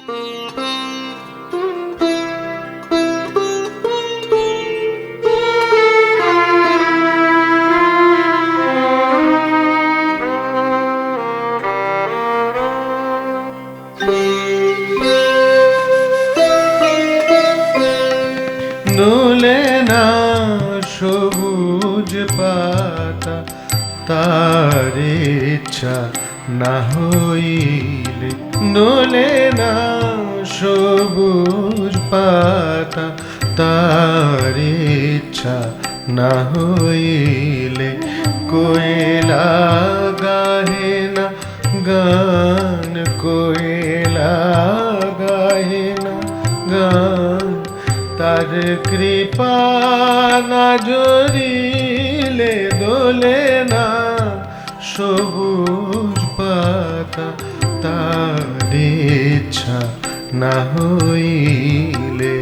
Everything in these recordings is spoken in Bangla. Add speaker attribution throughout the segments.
Speaker 1: দোলে না সবুজ পাতা তার ইচ্ছা না হইলে, দোলে না সবুজ পাতা তার ইচ্ছা না হইলে, কোয়েলা গাহে না গান, কোয়েলা গাহে না গান, তার কৃপা না ঝরিলে, দোলে না সবুজ পাতা তার ইচ্ছা না হইলে।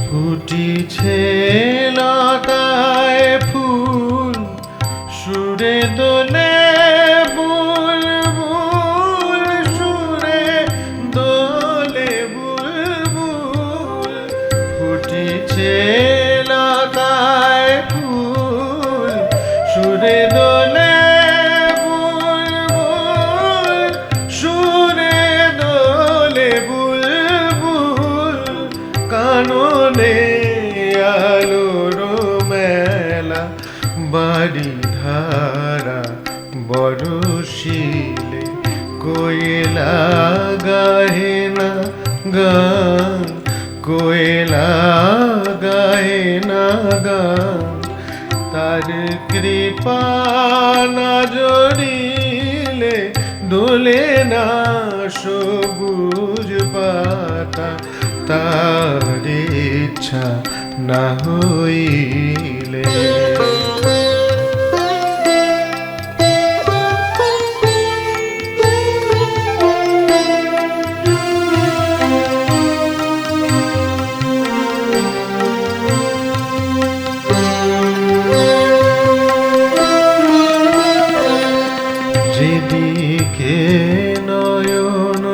Speaker 1: ফুটিছে লতায় ফুল, সুরে দোলে বুলবুল, সুরে দোলে বুলবুল। ফুটিছে লতায় ফুল, সুরে দোলে বুলবুল, সুরে দোলে বুলবুল। কাননে আলোর মেলা, বাড়ি ধারা বরশিলে, কোয়েলা গাহে না গান, কোয়েলা গাহে না গান, তার কৃপা না ঝরিলে, দোলে না সবুজ পাতা তার ইচ্ছা না হইলে। যেদিকে নয়ন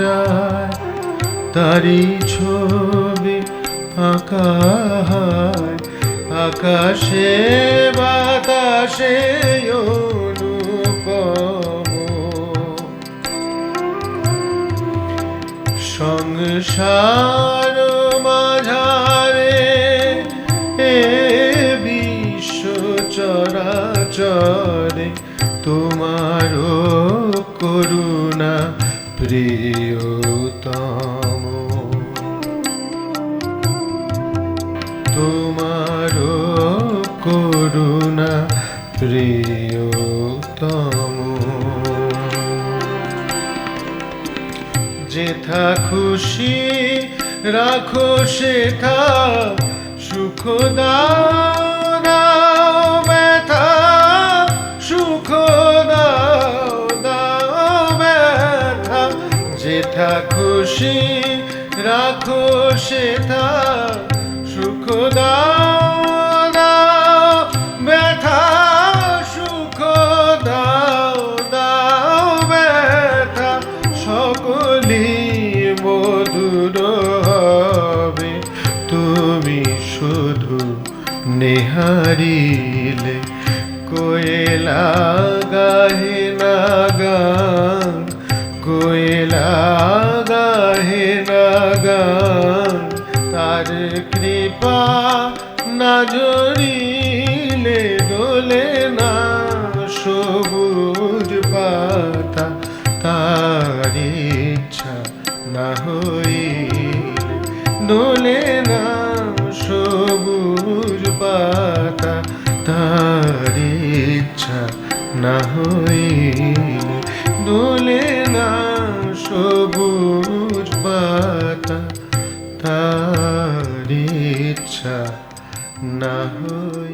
Speaker 1: যায় তারি ছবি আঁকা হয়, আকাশে বাতাসে অনুপম। সংসার মাঝারে এ বিশ্ব চরাচরে, তোমারও করুণা প্রিয়তম, তোমারও করুণা প্রিয়তম। যেথা খুশি রাখো সেথা সুখ দাও, দাও ব্যথা সুখ দাও, দাও ব্যথা। যেথা খুশি রাখো সেথা সুখ দাও, দাও ব্যথা সুখ দাও, দাও ব্যথা। সকলি মধুর হবে তুমি শুধু নেহারিলে, কোয়েলা গাহে না গান, কোয়েলা গাহে না গান, তার কৃপা না ঝরিলে, দোলে না সবুজ পাতা তার ইচ্ছা না হইলে, দোলে না সবুজ পাতা তার ইচ্ছা না হইলে, দোলে না সবুজ পাতা তার ইচ্ছা না হইলে।